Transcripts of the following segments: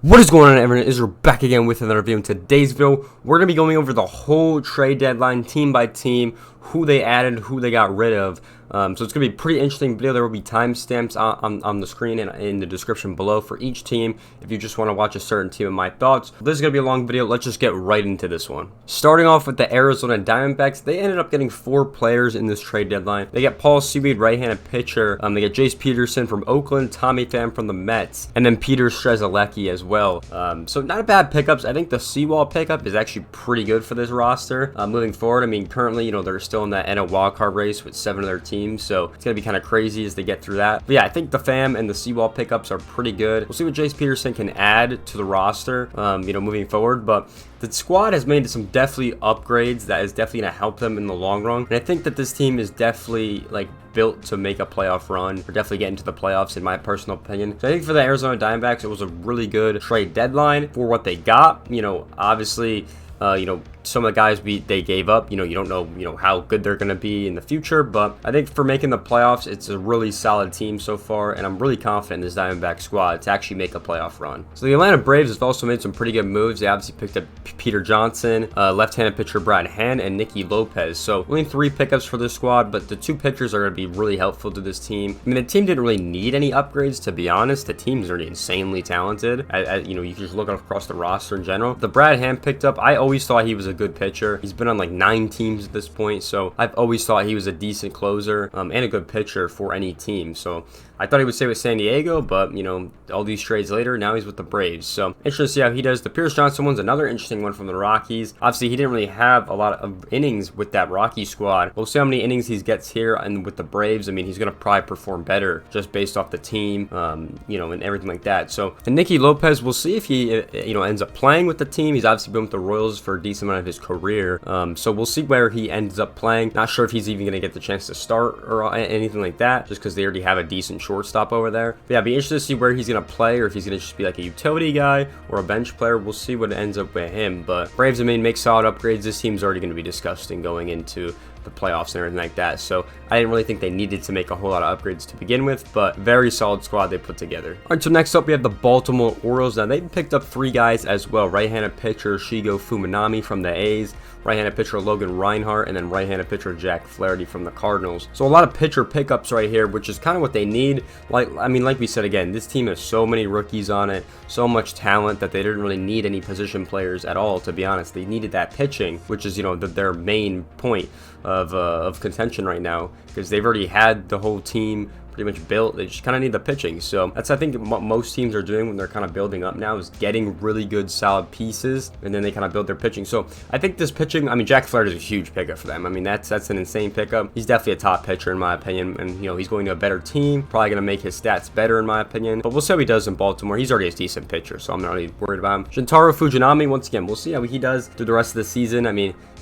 What is going on, everyone? We're back again with another video. In today's video, we're going to be going over the whole trade deadline, team by team, who they added, who they got rid of. So it's going to be a pretty interesting video. There will be timestamps on the screen and in the description below for each team if you just want to watch a certain team and my thoughts. This is going to be a long video. Let's just get right into this one. Starting off with the Arizona Diamondbacks, they ended up getting 4 players in this trade deadline. They get Paul Seaweed, right-handed pitcher. They get Jace Peterson from Oakland, Tommy Pham from the Mets, and then Peter Strzelecki as well. So not a bad pickups. I think the Seawall pickup is actually pretty good for this roster. Moving forward, I mean, currently, they're still in that NL wildcard race with 7 of their teams. So it's going to be kind of crazy as they get through that. But yeah, I think the Pham and the Seawall pickups are pretty good. We'll see what Jace Peterson can add to the roster, moving forward. But the squad has made some definitely upgrades that is definitely going to help them in the long run. And I think that this team is definitely built to make a playoff run or definitely get into the playoffs in my personal opinion. So I think for the Arizona Diamondbacks, it was a really good trade deadline for what they got. Obviously, some of the guys they gave up, you don't know, how good they're going to be in the future, but I think for making the playoffs, it's a really solid team so far, and I'm really confident in this Diamondback squad to actually make a playoff run. So the Atlanta Braves have also made some pretty good moves. They obviously picked up Peter Johnson, left-handed pitcher Brad Hand, and Nicky Lopez. So only 3 pickups for this squad, but the 2 pitchers are going to be really helpful to this team. I mean, the team didn't really need any upgrades, to be honest. The team's already insanely talented. You can just look across the roster in general. The Brad Hand picked up, I always thought he was a good pitcher. He's been on 9 teams at this point, so I've always thought he was a decent closer and a good pitcher for any team. So I thought he would stay with San Diego, but all these trades later, now he's with the Braves. So interesting to see how he does. The Pierce Johnson one's another interesting one from the Rockies. Obviously, he didn't really have a lot of innings with that Rocky squad. We'll see how many innings he gets here and with the Braves. I mean, he's going to probably perform better just based off the team, and everything like that. So, and Nicky Lopez, we'll see if he, ends up playing with the team. He's obviously been with the Royals for a decent amount of his career. So we'll see where he ends up playing. Not sure if he's even going to get the chance to start or anything like that, just because they already have a decent shortstop over there. But yeah, I'd be interested to see where he's going to play, or if he's going to just be like a utility guy or a bench player. We'll see what ends up with him. But Braves, make solid upgrades. This team's already going to be disgusting going into the playoffs and everything like that. So I didn't really think they needed to make a whole lot of upgrades to begin with, but very solid squad they put together. All right, so next up we have the Baltimore Orioles. Now they picked up 3 guys as well. Right-handed pitcher Shigo Fuminami from the A's, right-handed pitcher Logan Reinhart, and then right-handed pitcher Jack Flaherty from the Cardinals. So a lot of pitcher pickups right here, which is kind of what they need. Like we said again, this team has so many rookies on it, so much talent that they didn't really need any position players at all, to be honest. They needed that pitching, which is, their main point of contention right now, because they've already had the whole team pretty much built. They just kind of need the pitching. So that's, I think, what most teams are doing when they're kind of building up now, is getting really good solid pieces, and then they kind of build their pitching. So I think this pitching, Jack Flaherty is a huge pickup for them. That's an insane pickup. He's definitely a top pitcher in my opinion, and he's going to a better team, probably going to make his stats better in my opinion, but we'll see how he does in Baltimore. He's already a decent pitcher, so I'm not really worried about him. Shintaro Fujinami, once again, we'll see how he does through the rest of the season.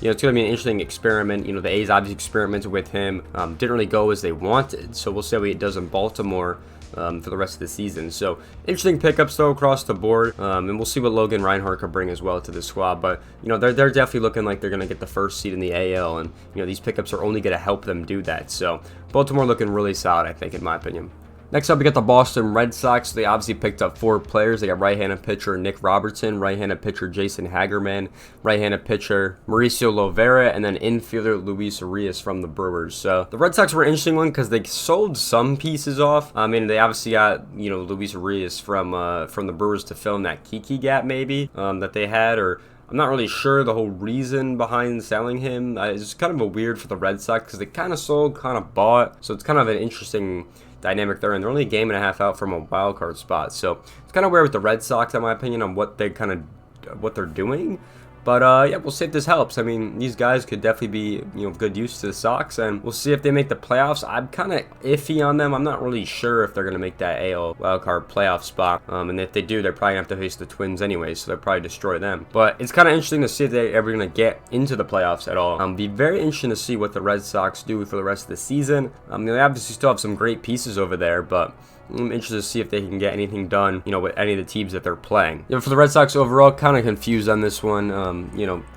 It's going to be an interesting experiment. The A's obviously experimented with him, didn't really go as they wanted, so we'll see how he does in Baltimore for the rest of the season. So interesting pickups though across the board, and we'll see what Logan Reinhart could bring as well to the squad. But they're definitely looking like they're going to get the first seed in the AL, and these pickups are only going to help them do that. So Baltimore looking really solid, I think, in my opinion. Next up, we got the Boston Red Sox. They obviously picked up 4 players. They got right-handed pitcher Nick Robertson, right-handed pitcher Jason Hagerman, right-handed pitcher Mauricio Lovera, and then infielder Luis Arias from the Brewers. So the Red Sox were an interesting one because they sold some pieces off. They obviously got Luis Arias from the Brewers to fill in that Kiki gap maybe that they had, or I'm not really sure the whole reason behind selling him. It's kind of a weird for the Red Sox because they kind of sold, kind of bought. So it's kind of an interesting dynamic there, and they're only a game and a half out from a wild card spot. So it's kind of weird with the Red Sox, in my opinion, on what they're doing. But yeah, we'll see if this helps. These guys could definitely be good use to the Sox, and we'll see if they make the playoffs. I'm kind of iffy on them. I'm not really sure if they're going to make that AL wildcard playoff spot, and if they do, they're probably going to have to face the Twins anyway, so they'll probably destroy them. But it's kind of interesting to see if they're ever going to get into the playoffs at all. Be very interesting to see what the Red Sox do for the rest of the season. They obviously still have some great pieces over there, but I'm interested to see if they can get anything done, with any of the teams that they're playing. For the Red Sox overall, kind of confused on this one.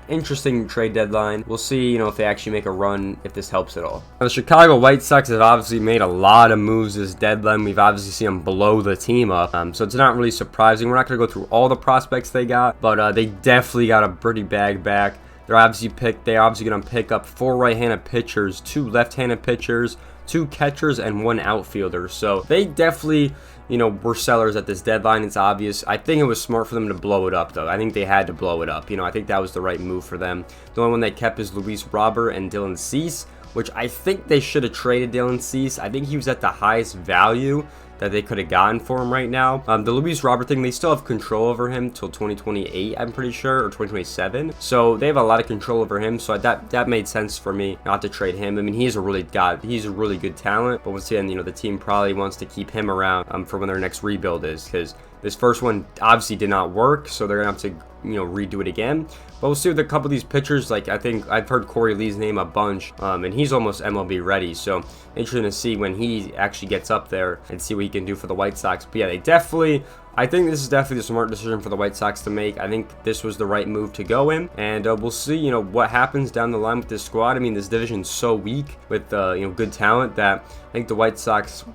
Interesting trade deadline. We'll see, if they actually make a run, if this helps at all. Now, the Chicago White Sox have obviously made a lot of moves this deadline. We've obviously seen them blow the team up, so it's not really surprising. We're not going to go through all the prospects they got, but they definitely got a pretty bag back. They're obviously going to pick up 4 right-handed pitchers, 2 left-handed pitchers, 2 catchers, and 1 outfielder. So they definitely, were sellers at this deadline. It's obvious. I think it was smart for them to blow it up, though. I think they had to blow it up. I think that was the right move for them. The only one they kept is Luis Robert and Dylan Cease, which I think they should have traded Dylan Cease. I think he was at the highest value that they could have gotten for him right now. The Luis Robert thing, they still have control over him till 2028, I'm pretty sure, or 2027. So they have a lot of control over him. So that made sense for me not to trade him. I mean, he's a really good talent. But once again, the team probably wants to keep him around for when their next rebuild is, because this first one obviously did not work. So they're gonna have to redo it again. But we'll see with a couple of these pitchers. Like, I think I've heard Corey Lee's name a bunch, and he's almost MLB ready. So interesting to see when he actually gets up there and see what he can do for the White Sox. But yeah, I think this is definitely the smart decision for the White Sox to make. I think this was the right move to go in, and we'll see, what happens down the line with this squad. I mean, this division's so weak with, good talent that I think the White Sox,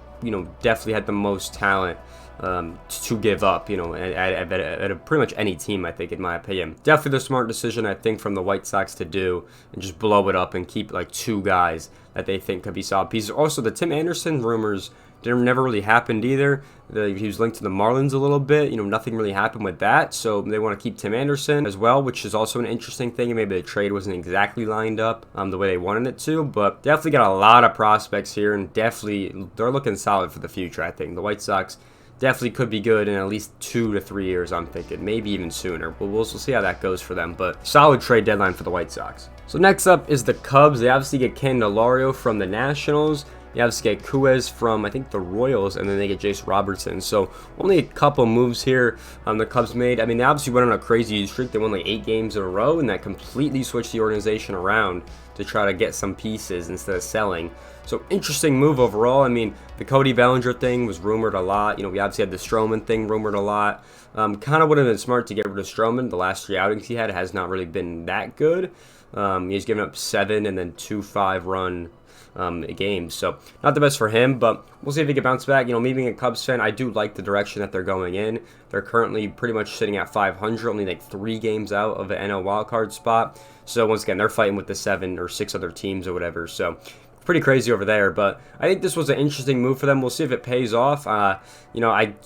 definitely had the most talent to give up, at pretty much any team, I think, in my opinion. Definitely the smart decision, I think, from the White Sox to do and just blow it up and keep like 2 guys that they think could be solid pieces. Also, the Tim Anderson rumors never really happened either. He was linked to the Marlins a little bit. Nothing really happened with that. So they want to keep Tim Anderson as well, which is also an interesting thing. Maybe the trade wasn't exactly lined up the way they wanted it to, but definitely got a lot of prospects here, and definitely they're looking solid for the future, I think. The White Sox definitely could be good in at least 2 to 3 years, I'm thinking. Maybe even sooner. But we'll see how that goes for them. But solid trade deadline for the White Sox. So next up is the Cubs. They obviously get Candelario from the Nationals. They obviously get Cuez from, I think, the Royals, and then they get Jace Robertson. So only a couple moves here the Cubs made. I mean, they obviously went on a crazy streak. They won like 8 games in a row, and that completely switched the organization around to try to get some pieces instead of selling. So interesting move overall. I mean, the Cody Bellinger thing was rumored a lot. We obviously had the Stroman thing rumored a lot. Kind of would have been smart to get rid of Stroman. The last 3 outings he had has not really been that good. He's given up 7 and then 2 5-run games, so not the best for him, but we'll see if he can bounce back. Me being a Cubs fan, I do like the direction that they're going in. They're currently pretty much sitting at 500, only like 3 games out of an NL wildcard spot. So once again, they're fighting with the 7 or 6 other teams or whatever. So pretty crazy over there, but I think this was an interesting move for them. We'll see if it pays off. I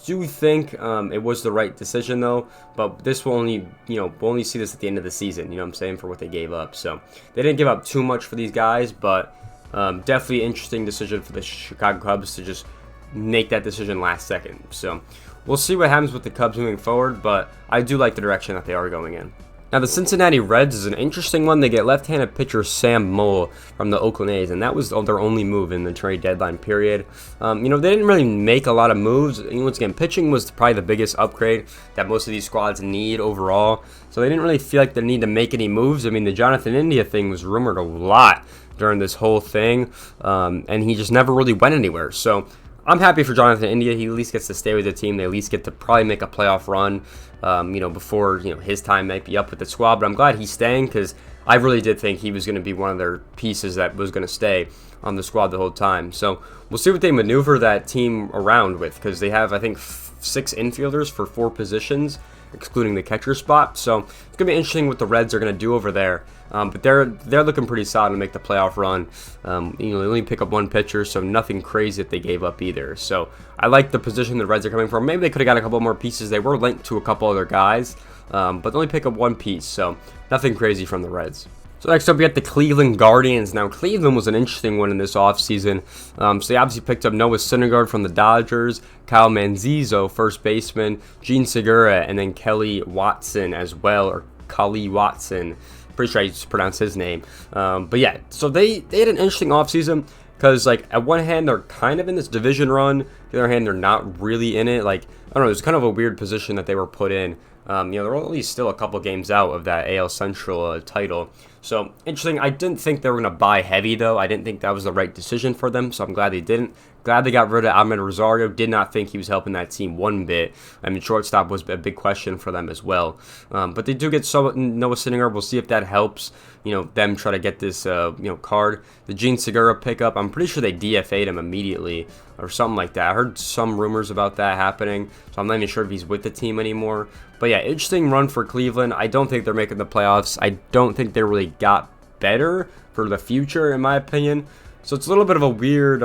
do think it was the right decision though, but this will only, we'll only see this at the end of the season, what I'm saying, for what they gave up. So they didn't give up too much for these guys, but definitely interesting decision for the Chicago Cubs to just make that decision last second. So we'll see what happens with the Cubs moving forward, but I do like the direction that they are going in. Now, the Cincinnati Reds is an interesting one. They get left-handed pitcher Sam Moll from the Oakland A's, and that was their only move in the trade deadline period. They didn't really make a lot of moves. Once again, pitching was probably the biggest upgrade that most of these squads need overall, so they didn't really feel like they need to make any moves. I mean, the Jonathan India thing was rumored a lot during this whole thing, and he just never really went anywhere. So I'm happy for Jonathan India. He at least gets to stay with the team. They at least get to probably make a playoff run, before his time might be up with the squad. But I'm glad he's staying, because I really did think he was going to be one of their pieces that was going to stay on the squad the whole time. So we'll see what they maneuver that team around with, because they have, I think, 6 infielders for 4 positions, excluding the catcher spot. So it's going to be interesting what the Reds are going to do over there. But they're looking pretty solid to make the playoff run. They only pick up 1 pitcher, so nothing crazy that they gave up either. So I like the position the Reds are coming from. Maybe they could have got a couple more pieces. They were linked to a couple other guys, but they only pick up 1 piece, so nothing crazy from the Reds. So next up, we got the Cleveland Guardians. Now, Cleveland was an interesting one in this offseason. So they obviously picked up Noah Syndergaard from the Dodgers, Kyle Manzizo, first baseman, Gene Segura, and then Kelly Watson as well, or Cully Watson. Pretty sure I just pronounced his name. But yeah, so they had an interesting offseason, because, like, at one hand, they're kind of in this division run. The other hand, they're not really in it. Like, I don't know, it's kind of a weird position that they were put in. They're only still a couple games out of that AL Central title. So, interesting. I didn't think they were going to buy heavy, though. I didn't think that was the right decision for them, so I'm glad they didn't. Glad they got rid of Ahmed Rosario. Did not think he was helping that team one bit. I mean, shortstop was a big question for them as well. But they do get Noah Syndergaard. We'll see if that helps, them try to get this, card. The Gene Segura pickup, I'm pretty sure they DFA'd him immediately or something like that. I heard some rumors about that happening, so I'm not even sure if he's with the team anymore. But yeah, interesting run for Cleveland. I don't think they're making the playoffs. I don't think they really got better for the future, in my opinion. So it's a little bit of a weird,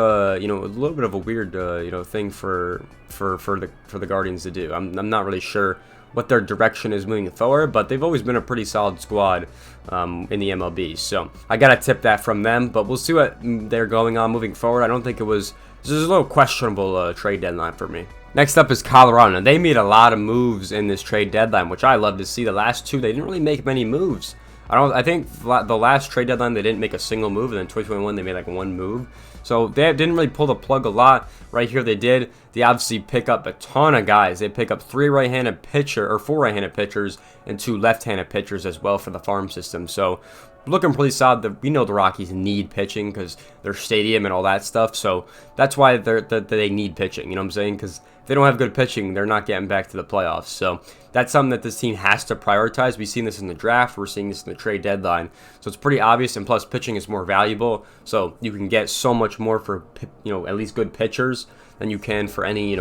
thing for the Guardians to do. I'm not really sure what their direction is moving forward, but they've always been a pretty solid squad in the MLB. So I gotta tip that from them, but we'll see what they're going on moving forward. I don't think it was. This is a little questionable trade deadline for me. Next up is Colorado. Now, they made a lot of moves in this trade deadline, which I love to see. The last two, they didn't really make many moves. I think the last trade deadline they didn't make a single move, and then 2021 they made like one move. So they didn't really pull the plug a lot. Right here they did. They obviously pick up a ton of guys. They pick up 4 right-handed pitchers and 2 left-handed pitchers as well for the farm system. So looking pretty solid. We know the Rockies need pitching because their stadium and all that stuff. So that's why they need pitching. You know what I'm saying? Because if they don't have good pitching, they're not getting back to the playoffs. So that's something that this team has to prioritize. We've seen this in the draft. We're seeing this in the trade deadline. So it's pretty obvious. And plus, pitching is more valuable. So you can get so much more for at least good pitchers than you can for any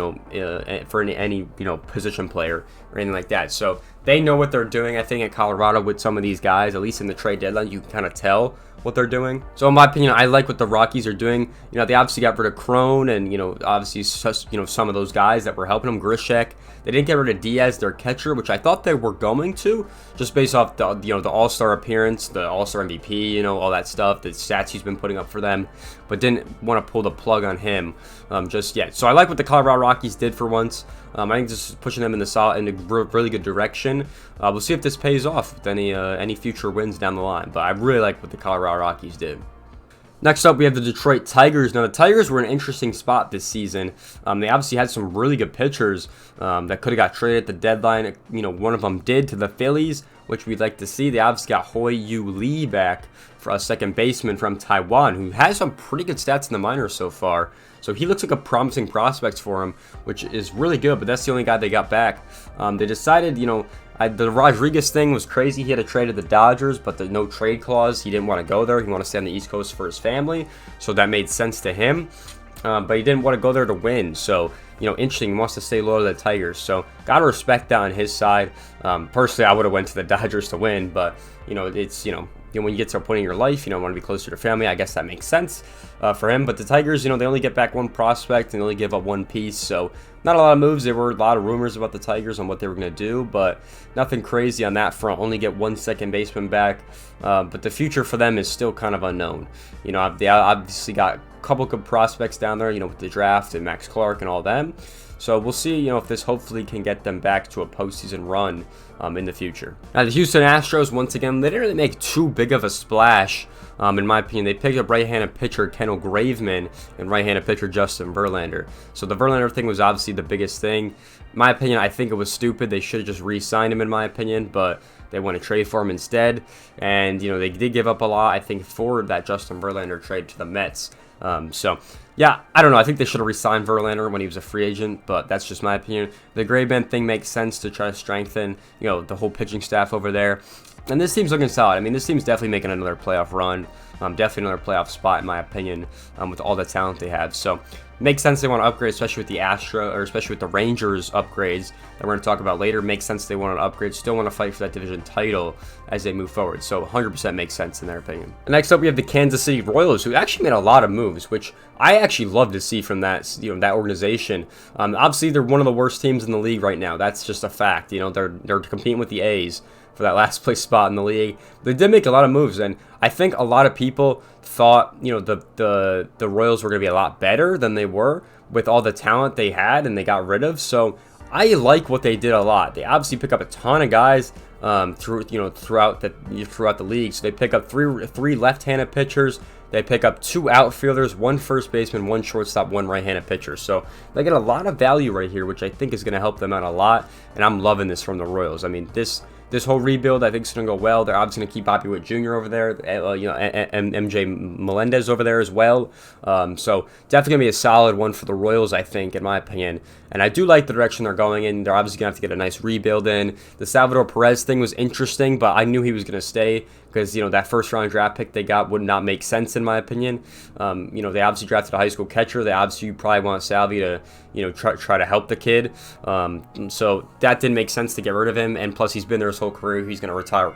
position player or anything like that. So they know what they're doing. I think at Colorado with some of these guys, at least in the trade deadline, you can kind of tell what they're doing. So in my opinion, I like what the Rockies are doing. They obviously got rid of Crone and obviously some of those guys that were helping them. Grishek. They didn't get rid of Diaz, their catcher, which I thought they were going to, just based off the the All-Star appearance, the All-Star MVP, all that stuff, the stats he's been putting up for them, but didn't want to pull the plug on him just yet. So I like what the Colorado Rockies did for once. I think this is pushing them in a really good direction. We'll see if this pays off with any future wins down the line. But I really like what the Colorado Rockies did. Next up, we have the Detroit Tigers. Now, the Tigers were in an interesting spot this season. They obviously had some really good pitchers that could have got traded at the deadline. One of them did to the Phillies, which we'd like to see. They obviously got Hoi-Yu Lee back for a second baseman from Taiwan, who has some pretty good stats in the minors so far. So he looks like a promising prospect for him, which is really good, but that's the only guy they got back. They decided, the Rodriguez thing was crazy. He had to trade to the Dodgers, but the no trade clause, he didn't want to go there. He wanted to stay on the East Coast for his family, so that made sense to him. But he didn't want to go there to win. So, interesting. He wants to stay loyal to the Tigers. So, got to respect that on his side. Personally, I would have went to the Dodgers to win, but, it's, when you get to a point in your life, want to be closer to your family. I guess that makes sense for him. But the Tigers, they only get back one prospect and they only give up one piece. So not a lot of moves. There were a lot of rumors about the Tigers on what they were going to do, but nothing crazy on that front. Only get one second baseman back. But the future for them is still kind of unknown. They obviously got a couple good prospects down there, with the draft and Max Clark and all them. So we'll see, if this hopefully can get them back to a postseason run in the future. Now, the Houston Astros, once again, they didn't really make too big of a splash, in my opinion. They picked up right-handed pitcher Kendall Graveman and right-handed pitcher Justin Verlander. So the Verlander thing was obviously the biggest thing. In my opinion, I think it was stupid. They should have just re-signed him, in my opinion, but they want to trade for him instead. And, they did give up a lot, I think, for that Justin Verlander trade to the Mets. Yeah, I don't know. I think they should have re-signed Verlander when he was a free agent, but that's just my opinion. The Graveman thing makes sense to try to strengthen, the whole pitching staff over there. And this team's looking solid. I mean, this team's definitely making another playoff run. Definitely another playoff spot, in my opinion, with all the talent they have. So, makes sense they want to upgrade, especially with the especially with the Rangers upgrades that we're going to talk about later. Makes sense they want to upgrade, still want to fight for that division title as they move forward. So 100% makes sense in their opinion. And next up, we have the Kansas City Royals, who actually made a lot of moves, which I actually love to see from that that organization. Obviously, they're one of the worst teams in the league right now. That's just a fact. They're competing with the A's for that last place spot in the league. They did make a lot of moves, and I think a lot of people thought, the Royals were going to be a lot better than they were with all the talent they had and they got rid of. So I like what they did a lot. They obviously pick up a ton of guys throughout the league. So they pick up three left-handed pitchers, They pick up 2 outfielders, 1 first baseman, 1 shortstop, 1 right-handed pitcher. So they get a lot of value right here, which I think is going to help them out a lot. And I'm loving this from the Royals. I mean, this whole rebuild, I think, is going to go well. They're obviously going to keep Bobby Witt Jr. over there, and MJ Melendez over there as well. So definitely going to be a solid one for the Royals, I think, in my opinion. And I do like the direction they're going in. They're obviously going to have to get a nice rebuild in. The Salvador Perez thing was interesting, but I knew he was going to stay because, that first-round draft pick they got would not make sense, in my opinion. They obviously drafted a high school catcher. They obviously probably want Salvi to, try to help the kid. So that didn't make sense to get rid of him. And plus, he's been there his whole career. He's going to retire,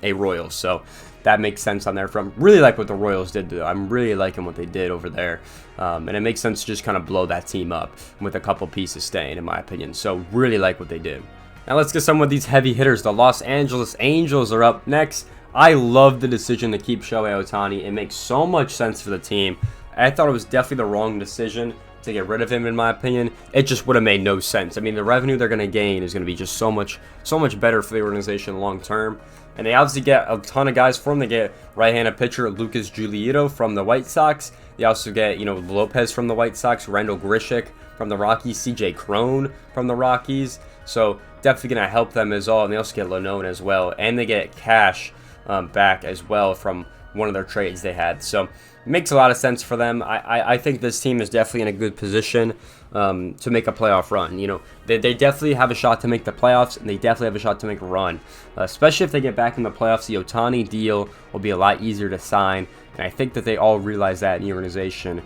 a Royal. So that makes sense on there. From really like what the Royals did, though. I'm really liking what they did over there. And it makes sense to just kind of blow that team up with a couple pieces staying, in my opinion. So really like what they did. Now let's get some of these heavy hitters. The Los Angeles Angels are up next. I love the decision to keep Shohei Ohtani. It makes so much sense for the team. I thought it was definitely the wrong decision to get rid of him, in my opinion. It just would have made no sense. I mean, the revenue they're going to gain is going to be just so much better for the organization long term. And they obviously get a ton of guys for him. They get right-handed pitcher Lucas Giolito from the White Sox. They also get, Lopez from the White Sox, Randall Grichuk from the Rockies, CJ Cron from the Rockies. So definitely going to help them as well. And they also get Lanone as well. And they get cash back as well from one of their trades they had. So it makes a lot of sense for them. I think this team is definitely in a good position to make a playoff run. They definitely have a shot to make the playoffs, and they definitely have a shot to make a run. Especially if they get back in the playoffs, the Ohtani deal will be a lot easier to sign, and I think that they all realize that in the organization.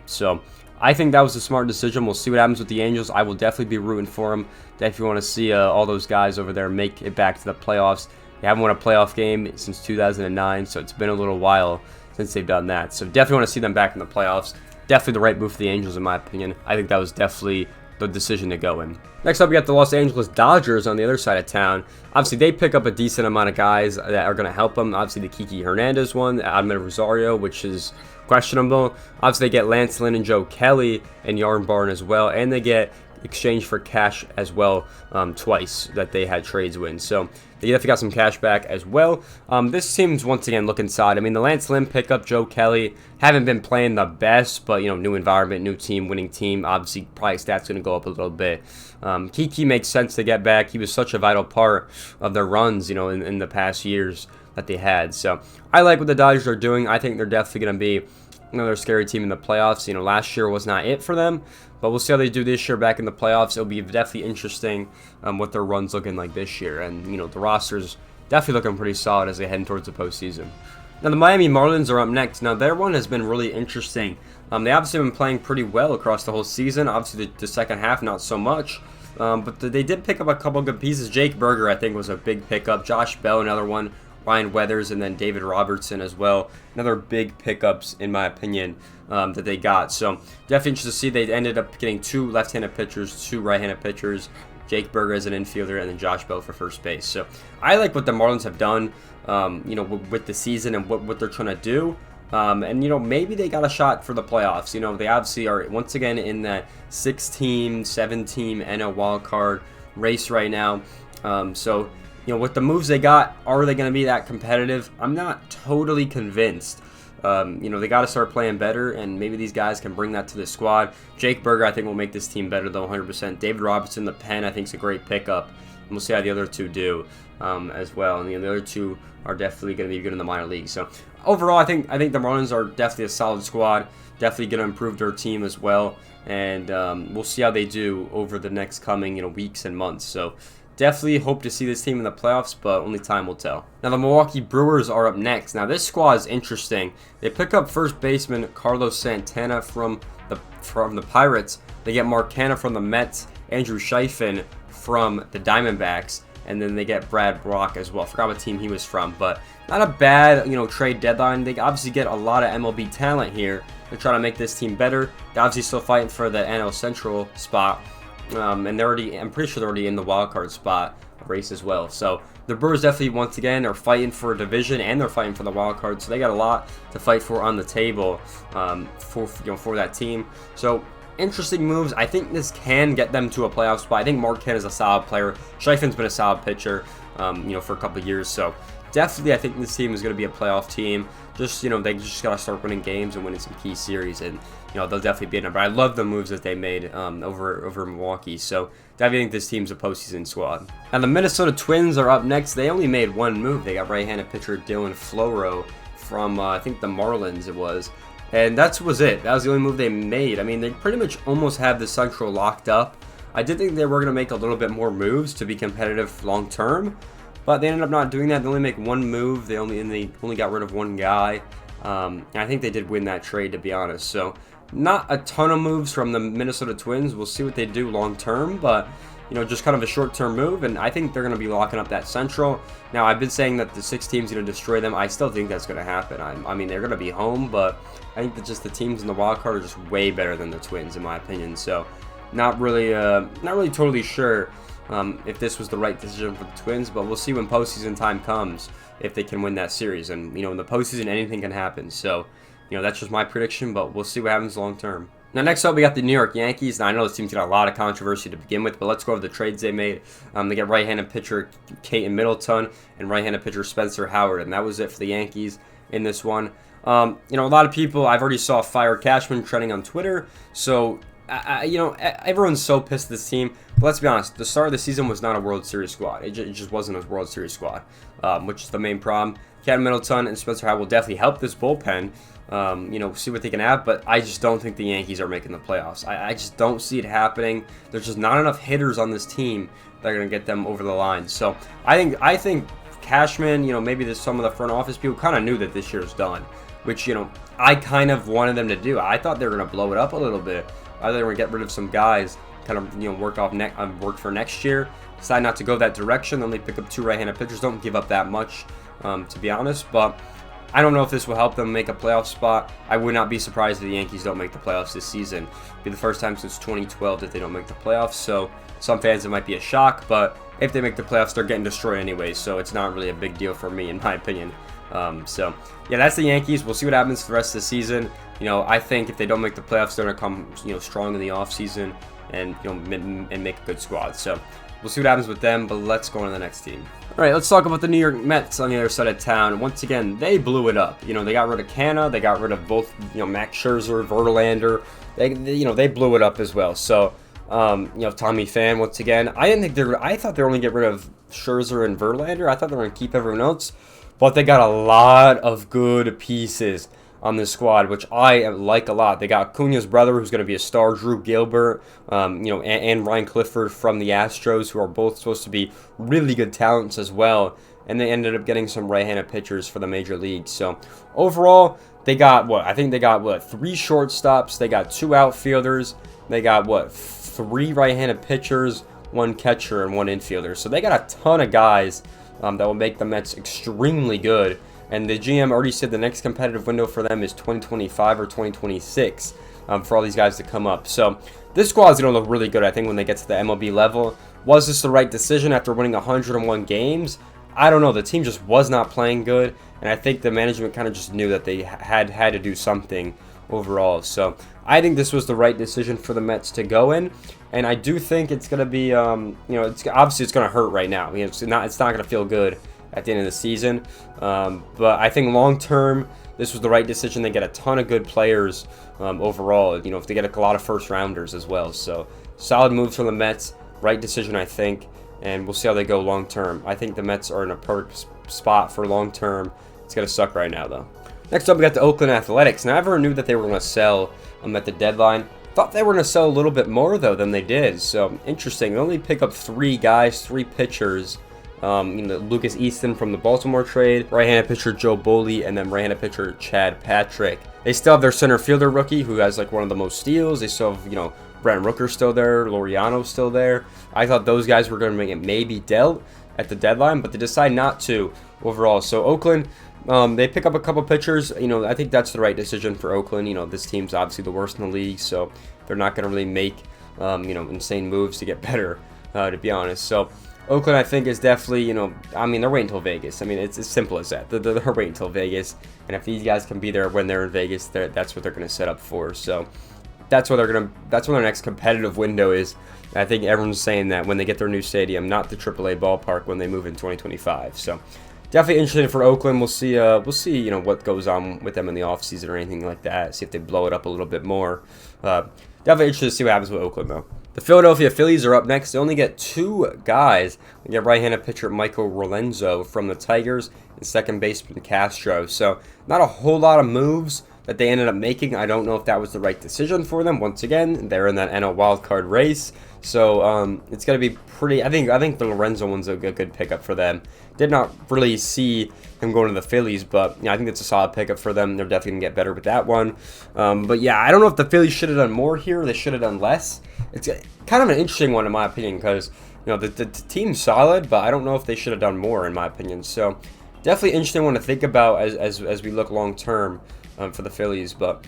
So I think that was a smart decision. We'll see what happens with the Angels. I will definitely be rooting for them. Definitely want to see all those guys over there make it back to the playoffs. They haven't won a playoff game since 2009, so it's been a little while since they've done that. So definitely want to see them back in the playoffs. Definitely the right move for the Angels, in my opinion. I think that was definitely the decision to go in. Next up, we got the Los Angeles Dodgers on the other side of town. Obviously, they pick up a decent amount of guys that are going to help them. Obviously, the Kiki Hernandez one, Admet Rosario, which is questionable. Obviously, they get Lance Lynn and Joe Kelly and Yarn Barn as well. And they get exchange for cash as well twice that they had trades with. So they definitely got some cash back as well. This team's once again looking solid. I mean, the Lance Lynn pickup, Joe Kelly, haven't been playing the best, but new environment, new team, winning team. Obviously, probably stats going to go up a little bit. Kiki makes sense to get back. He was such a vital part of their runs, in the past years that they had. So I like what the Dodgers are doing. I think they're definitely going to be another scary team in the playoffs. Last year was not it for them, but we'll see how they do this year back in the playoffs. It'll be definitely interesting what their run's looking like this year. And, the roster's definitely looking pretty solid as they head towards the postseason. Now, the Miami Marlins are up next. Now, their one has been really interesting. They obviously have been playing pretty well across the whole season. Obviously, the second half, not so much. But they did pick up a couple good pieces. Jake Berger, I think, was a big pickup. Josh Bell, another one. Ryan Weathers, and then David Robertson as well. Another big pickups, in my opinion, that they got. So definitely interested to see. They ended up getting 2 left-handed pitchers, 2 right-handed pitchers. Jake Berger as an infielder, and then Josh Bell for first base. So I like what the Marlins have done, with the season and what they're trying to do. And, maybe they got a shot for the playoffs. They obviously are, once again, in that 6-team, 7-team NL wildcard race right now. So with the moves they got, are they going to be that competitive? I'm not totally convinced. They got to start playing better, and maybe these guys can bring that to the squad. Jake Berger, I think, will make this team better, though, 100%. David Robertson, the pen, I think, is a great pickup. And we'll see how the other two do as well. And the other two are definitely going to be good in the minor leagues. So overall, I think the Marlins are definitely a solid squad. Definitely going to improve their team as well. And we'll see how they do over the next coming weeks and months. So definitely hope to see this team in the playoffs, but only time will tell. Now, the Milwaukee Brewers are up next. Now, this squad is interesting. They pick up first baseman Carlos Santana from the Pirates. They get Mark Canha from the Mets, Andrew Scheifele from the Diamondbacks, and then they get Brad Brock as well. I forgot what team he was from, but not a bad, trade deadline. They obviously get a lot of MLB talent here. They're trying to make this team better. They're obviously still fighting for the NL Central spot. And I'm pretty sure they're already in the wild card spot race as well. So the Brewers definitely, once again, are fighting for a division, and they're fighting for the wild card. So they got a lot to fight for on the table for that team. So interesting moves. I think this can get them to a playoff spot. I think Mark Canha is a solid player. Scheifele's been a solid pitcher, for a couple of years. So definitely I think this team is going to be a playoff team. Just, they just got to start winning games and winning some key series, and they'll definitely be in it. But I love the moves that they made over Milwaukee, so definitely think this team's a postseason squad. And the Minnesota Twins are up next. They only made one move. They got right-handed pitcher Dylan Floro from I think the Marlins it was, and that was it. That was the only move they made. I mean, they pretty much almost have the Central locked up. I did think they were going to make a little bit more moves to be competitive long term, but they ended up not doing that. They only make one move. They only got rid of one guy. And I think they did win that trade, to be honest. So not a ton of moves from the Minnesota Twins. We'll see what they do long term, but just kind of a short-term move, and I think they're going to be locking up that Central. Now, I've been saying that the 6 teams going to destroy them. I still think that's going to happen. I mean, they're going to be home, but I think that just the teams in the wild card are just way better than the Twins, in my opinion. So, not really totally sure if this was the right decision for the Twins, but we'll see when postseason time comes if they can win that series. And in the postseason, anything can happen. So, that's just my prediction, but we'll see what happens long term. Now, next up, we got the New York Yankees. Now, I know this team's got a lot of controversy to begin with, but let's go over the trades they made. They got right-handed pitcher Caden Middleton and right-handed pitcher Spencer Howard, and that was it for the Yankees in this one. A lot of people, I've already saw Fire Cashman trending on Twitter, so, everyone's so pissed at this team. But let's be honest, the start of the season was not a World Series squad. It just wasn't a World Series squad, which is the main problem. Caden Middleton and Spencer Howard will definitely help this bullpen. See what they can have, but I just don't think the Yankees are making the playoffs. I just don't see it happening. There's just not enough hitters on this team that are going to get them over the line. So I think Cashman, maybe there's some of the front office people kind of knew that this year's done, which, I kind of wanted them to do. I thought they were going to blow it up a little bit. I thought they were going to get rid of some guys, kind of, work for next year. Decide not to go that direction. Only pick up 2 right-handed pitchers. Don't give up that much, to be honest, but I don't know if this will help them make a playoff spot. I would not be surprised if the Yankees don't make the playoffs this season. It'll be the first time since 2012 that they don't make the playoffs, so some fans it might be a shock, but if they make the playoffs, they're getting destroyed anyway, so it's not really a big deal for me, in my opinion. So, yeah, that's the Yankees. We'll see what happens for the rest of the season. I think if they don't make the playoffs, they're going to come, strong in the offseason and, and make a good squad. So, we'll see what happens with them, but let's go on to the next team. All right, let's talk about the New York Mets on the other side of town. Once again, they blew it up. They got rid of Canna. They got rid of both, Max Scherzer, Verlander. They blew it up as well. So, Tommy Pham, once again, I thought they were only get rid of Scherzer and Verlander. I thought they were going to keep everyone else, but they got a lot of good pieces on this squad, which I like a lot. They got Acuna's brother, who's going to be a star, Drew Gilbert, and Ryan Clifford from the Astros, who are both supposed to be really good talents as well. And they ended up getting some right-handed pitchers for the major leagues. So overall, they got 3 shortstops. They got 2 outfielders. They got 3 right-handed pitchers, 1 catcher, and 1 infielder. So they got a ton of guys that will make the Mets extremely good. And the GM already said the next competitive window for them is 2025 or 2026 for all these guys to come up. So this squad is going to look really good, I think, when they get to the MLB level. Was this the right decision after winning 101 games? I don't know. The team just was not playing good, and I think the management kind of just knew that they had to do something overall. So I think this was the right decision for the Mets to go in, and I do think it's going to be, it's obviously it's going to hurt right now. It's not going to feel good at the end of the season, but I think long term this was the right decision. They get a ton of good players overall, if they get a lot of first rounders as well. So solid moves from the Mets, right decision, I think, and we'll see how they go long term. I think the Mets are in a perfect spot for long term. It's gonna suck right now though. Next up, we got the Oakland Athletics. Now, I never knew that they were going to sell at the deadline. Thought they were going to sell a little bit more though than they did. So interesting. They only pick up 3 guys, 3 pitchers. Lucas Easton from the Baltimore trade, right-handed pitcher Joe Boley, and then right-handed pitcher Chad Patrick. They still have their center fielder rookie, who has one of the most steals. They still have, Brent Rooker still there, Laureano's still there. I thought those guys were going to make it maybe dealt at the deadline, but they decide not to overall. So Oakland, they pick up a couple pitchers. I think that's the right decision for Oakland. This team's obviously the worst in the league, so they're not going to really make, insane moves to get better, to be honest. So Oakland, I think, is definitely, they're waiting until Vegas. It's as simple as that. They're waiting until Vegas, and if these guys can be there when they're in Vegas, that's what they're going to set up for. So that's what that's when their next competitive window is. I think everyone's saying that when they get their new stadium, not the AAA ballpark when they move in 2025. So definitely interested for Oakland. We'll see. What goes on with them in the offseason or anything like that. See if they blow it up a little bit more. Definitely interested to see what happens with Oakland though. The Philadelphia Phillies are up next. They only get 2 guys. We get right-handed pitcher Michael Rolenzo from the Tigers and second baseman Castro. So not a whole lot of moves that they ended up making. I don't know if that was the right decision for them. Once again, they're in that NL wildcard race. So it's going to be pretty. I think the Lorenzo one's a good pickup for them. Did not really see him going to the Phillies, but I think it's a solid pickup for them. They're definitely going to get better with that one. But yeah, I don't know if the Phillies should have done more here. They should have done less. It's kind of an interesting one in my opinion because the team's solid, but I don't know if they should have done more in my opinion. So definitely interesting one to think about as we look long term for the Phillies. But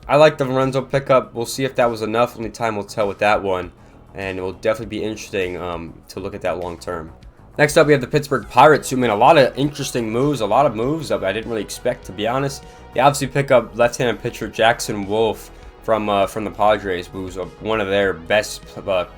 I like the Lorenzo pickup. We'll see if that was enough. Only time will tell with that one. And it will definitely be interesting to look at that long term. Next up, we have the Pittsburgh Pirates, who made a lot of interesting moves, a lot of moves that I didn't really expect, to be honest. They obviously pick up left-handed pitcher Jackson Wolf from the Padres, who's one of their best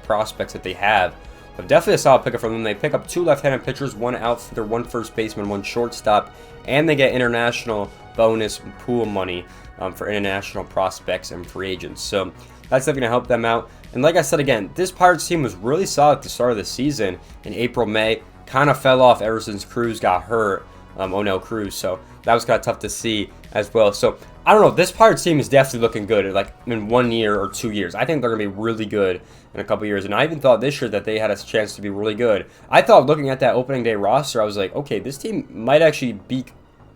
prospects that they have. But definitely a solid pickup from them. They pick up 2 left-handed pitchers, 1 outfielder, 1 first baseman, 1 shortstop, and they get international bonus pool money for international prospects and free agents. So that's definitely going to help them out. And like I said again, this Pirates team was really solid at the start of the season in April, May. Kind of fell off ever since Cruz got hurt, O'Neill Cruz. So that was kind of tough to see as well. So I don't know. This Pirates team is definitely looking good. Like in 1 year or 2 years, I think they're going to be really good in a couple years. And I even thought this year that they had a chance to be really good. I thought looking at that opening day roster, I was like, okay, this team might actually be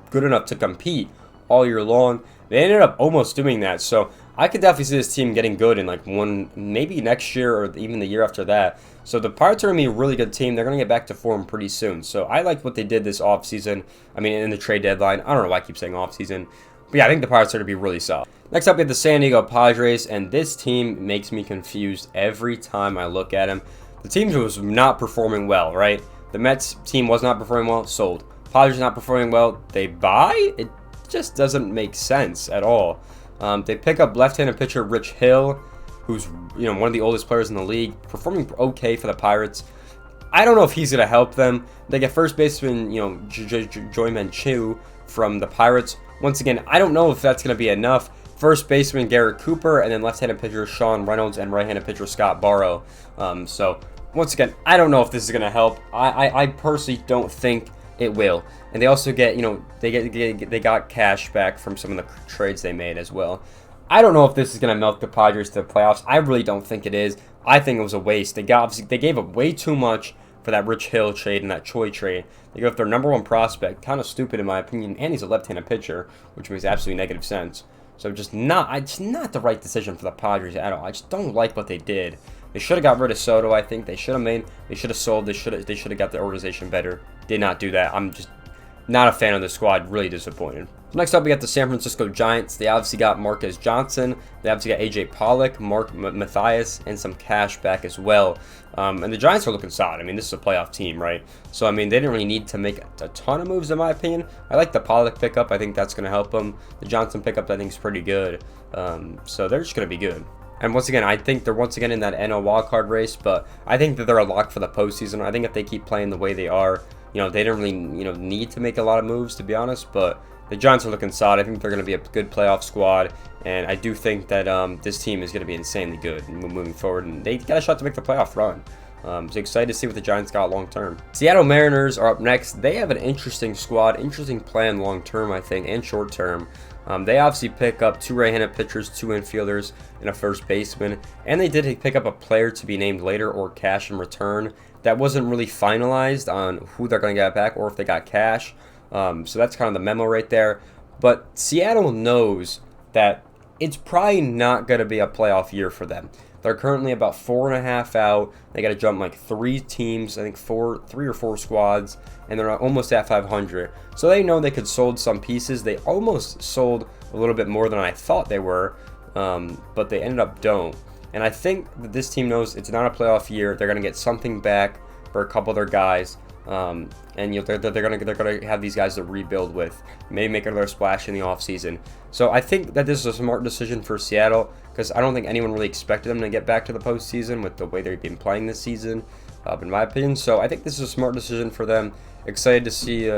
good enough to compete all year long. They ended up almost doing that. So I could definitely see this team getting good in like maybe next year or even the year after that. So the Pirates are going to be a really good team. They're going to get back to form pretty soon. So I like what they did this offseason. I mean, in the trade deadline. I don't know why I keep saying offseason. But yeah, I think the Pirates are going to be really solid. Next up, we have the San Diego Padres. And this team makes me confused every time I look at them. The team was not performing well, right? The Mets team was not performing well, sold. Padres not performing well, they buy? It just doesn't make sense at all. They pick up left-handed pitcher Rich Hill, who's one of the oldest players in the league, performing okay for the Pirates. I don't know if he's going to help them. They get first baseman Joyman Chu from the Pirates. Once again, I don't know if that's going to be enough. First baseman Garrett Cooper, and then left-handed pitcher Sean Reynolds and right-handed pitcher Scott Barrow. So once again, I don't know if this is going to help. I personally don't think it will. And they also get, they got cash back from some of the trades they made as well. I don't know if this is going to milk the Padres to the playoffs. I really don't think it is. I think it was a waste. They gave up way too much for that Rich Hill trade and that Choi trade. They go with their number 1 prospect. Kind of stupid in my opinion. And he's a left-handed pitcher, which makes absolutely negative sense. So it's not the right decision for the Padres at all. I just don't like what they did. They should have got rid of Soto, I think. They should have sold. They should have got the organization better. Did not do that. I'm just not a fan of the squad. Really disappointed. Next up, we got the San Francisco Giants. They obviously got Marquez Johnson. They obviously got A.J. Pollock, Mark Mathias, and some cash back as well. And the Giants are looking solid. I mean, this is a playoff team, right? So, I mean, they didn't really need to make a ton of moves, in my opinion. I like the Pollock pickup. I think that's going to help them. The Johnson pickup, I think, is pretty good. So they're just going to be good. And once again, I think they're once again in that NL wildcard race, but I think that they're a lock for the postseason. I think if they keep playing the way they are, they don't really, need to make a lot of moves, to be honest, but the Giants are looking solid. I think they're going to be a good playoff squad, and I do think that this team is going to be insanely good moving forward, and they got a shot to make the playoff run. So excited to see what the Giants got long term. Seattle Mariners are up next. They have an interesting squad, interesting plan long term, I think, and short term. They obviously pick up 2 right-handed pitchers, 2 infielders, and a first baseman, and they did pick up a player to be named later or cash in return. That wasn't really finalized on who they're going to get back or if they got cash. So that's kind of the memo right there. But Seattle knows that it's probably not going to be a playoff year for them. They're currently about 4.5 out. They got to jump like 3 teams, I think 3 or 4 squads, and they're almost at 500. So they know they could sold some pieces. They almost sold a little bit more than I thought they were, but they ended up don't. And I think that this team knows it's not a playoff year. They're going to get something back for a couple of their guys. And they're gonna have these guys to rebuild with, maybe make another splash in the offseason. So I think that this is a smart decision for Seattle because I don't think anyone really expected them to get back to the postseason with the way they've been playing this season. in my opinion. So I think this is a smart decision for them. Excited to see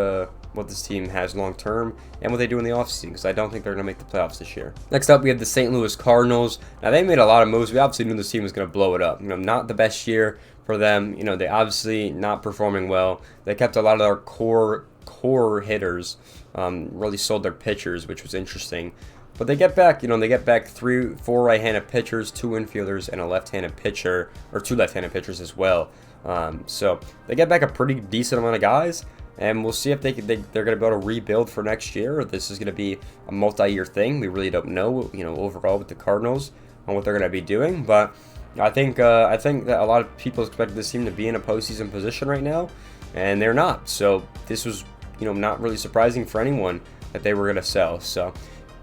what this team has long term and what they do in the offseason, because I don't think they're going to make the playoffs this year. Next up, we have the St. Louis Cardinals. Now, they made a lot of moves. We obviously knew this team was going to blow it up. Not the best year for them. They obviously not performing well. They kept a lot of their core hitters, really sold their pitchers, which was interesting. But they get back, they get back 4 right-handed pitchers, 2 infielders, and a left-handed pitcher, or 2 left-handed pitchers as well. So they get back a pretty decent amount of guys, and we'll see if they're going to be able to rebuild for next year, or this is going to be a multi-year thing. We really don't know, overall with the Cardinals on what they're going to be doing. But I think that a lot of people expected this team to be in a postseason position right now, and they're not. So this was, not really surprising for anyone that they were going to sell. So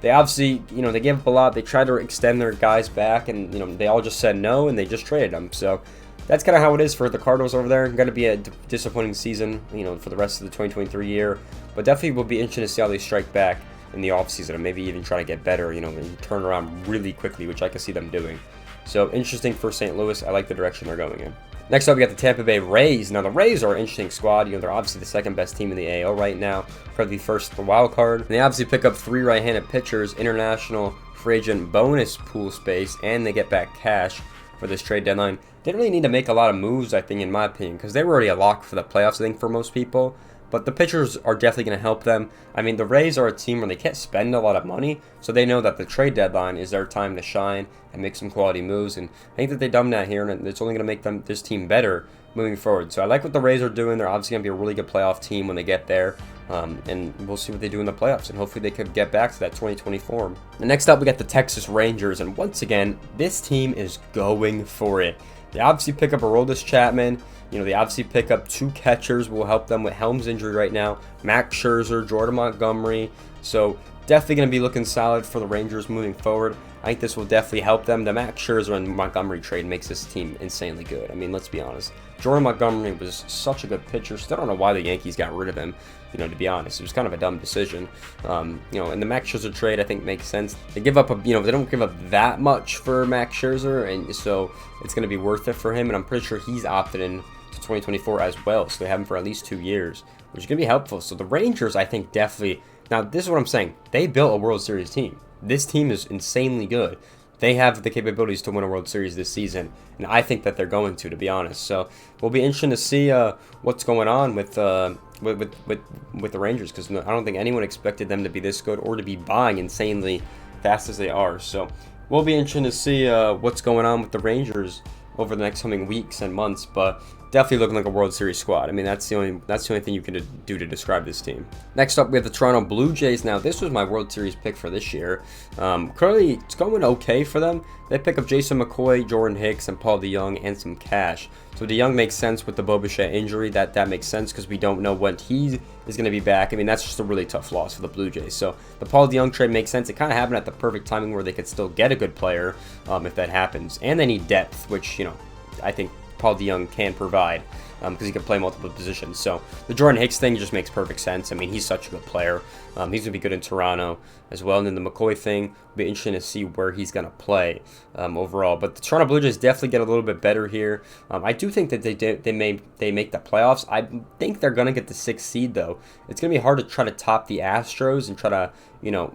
they obviously, they gave up a lot. They tried to extend their guys back, and, they all just said no, and they just traded them. So that's kind of how it is for the Cardinals over there. Going to be a disappointing season, for the rest of the 2023 year. But definitely will be interesting to see how they strike back in the offseason, and maybe even try to get better, and turn around really quickly, which I can see them doing. So interesting for St. Louis. I like the direction they're going in. Next up, we got the Tampa Bay Rays. Now, the Rays are an interesting squad. They're obviously the second best team in the AL right now, probably first the wild card. And they obviously pick up 3 right-handed pitchers, international free agent bonus pool space, and they get back cash for this trade deadline. Didn't really need to make a lot of moves, I think, in my opinion, because they were already a lock for the playoffs, I think, for most people. But the pitchers are definitely going to help them. I mean, the Rays are a team where they can't spend a lot of money, so they know that the trade deadline is their time to shine and make some quality moves. And I think that they've done that here, and it's only going to make this team better moving forward. So I like what the Rays are doing. They're obviously going to be a really good playoff team when they get there. And we'll see what they do in the playoffs, and hopefully they could get back to that 2020 form. And next up, we got the Texas Rangers, and once again, this team is going for it. They obviously pick up Aroldis Chapman. They obviously pick up 2 catchers will help them with Helm's injury right now. Max Scherzer, Jordan Montgomery. So definitely going to be looking solid for the Rangers moving forward. I think this will definitely help them. The Max Scherzer and Montgomery trade makes this team insanely good. I mean, let's be honest. Jordan Montgomery was such a good pitcher. Still don't know why the Yankees got rid of him, to be honest. It was kind of a dumb decision. And the Max Scherzer trade, I think, makes sense. They give up they don't give up that much for Max Scherzer, and so it's going to be worth it for him. And I'm pretty sure he's opted in to 2024 as well, so they have him for at least 2 years, which is going to be helpful. So the Rangers, I think, definitely. Now, this is what I'm saying. They built a World Series team. This team is insanely good. They have the capabilities to win a World Series this season, and I think that they're going to be honest. So we'll be interesting to see what's going on with the Rangers, because I don't think anyone expected them to be this good or to be buying insanely fast as they are. So we'll be interesting to see what's going on with the Rangers over the next coming weeks and months, but definitely looking like a World Series squad. I mean, that's the only thing you can do to describe this team. Next up, we have the Toronto Blue Jays. Now, this was my World Series pick for this year. Currently, it's going okay for them. They pick up Jason McCoy, Jordan Hicks, and Paul DeJong, and some cash. So DeJong makes sense with the Bo Bichette injury. That makes sense because we don't know when he is going to be back. I mean, that's just a really tough loss for the Blue Jays. So the Paul DeJong trade makes sense. It kind of happened at the perfect timing where they could still get a good player if that happens. And they need depth, which, I think Paul DeJong can provide because he can play multiple positions. So the Jordan Hicks thing just makes perfect sense. I mean, he's such a good player. He's going to be good in Toronto as well. And then the McCoy thing will be interesting to see where he's going to play overall. But the Toronto Blue Jays definitely get a little bit better here. I do think that they make the playoffs. I think they're going to get the 6th seed, though. It's going to be hard to try to top the Astros and try to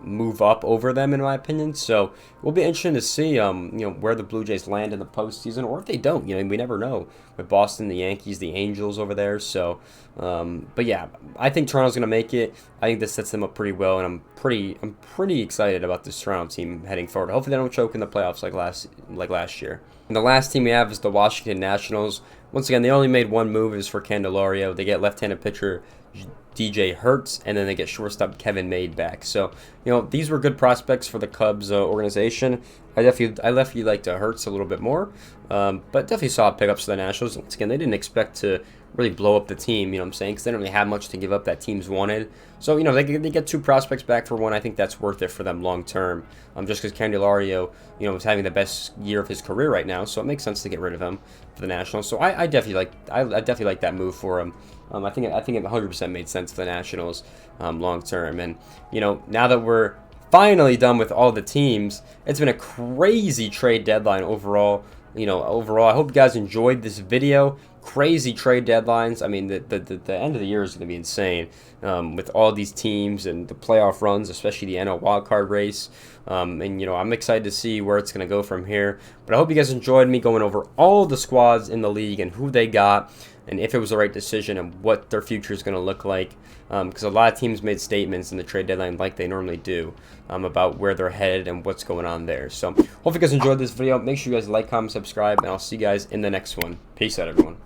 move up over them, in my opinion. So it will be interesting to see, where the Blue Jays land in the postseason, or if they don't. We never know with Boston, the Yankees, the Angels over there. So, but yeah, I think Toronto's going to make it. I think this sets them up pretty well, and I'm pretty excited about this Toronto team heading forward. Hopefully, they don't choke in the playoffs like last year. And the last team we have is the Washington Nationals. Once again, they only made one move. Is for Candelario. They get left-handed pitcher DJ Hertz, and then they get shortstop Kevin Made back. So, these were good prospects for the Cubs organization. I definitely liked Hertz a little bit more, but definitely saw pickups for the Nationals. Once again, they didn't expect to really blow up the team, I'm saying, because they didn't really have much to give up that teams wanted. So, they get 2 prospects back for one. I think that's worth it for them long term, just because Candelario, is having the best year of his career right now, so it makes sense to get rid of him for the Nationals. So I definitely like that move for him. I think it 100% made sense for the Nationals long term. And, now that we're finally done with all the teams, it's been a crazy trade deadline overall. overall, I hope you guys enjoyed this video. Crazy trade deadlines. I mean, the end of the year is going to be insane with all these teams and the playoff runs, especially the NL wildcard race. And I'm excited to see where it's going to go from here. But I hope you guys enjoyed me going over all the squads in the league and who they got, and if it was the right decision and what their future is going to look like. Because a lot of teams made statements in the trade deadline like they normally do about where they're headed and what's going on there. So hope you guys enjoyed this video. Make sure you guys like, comment, subscribe, and I'll see you guys in the next one. Peace out, everyone.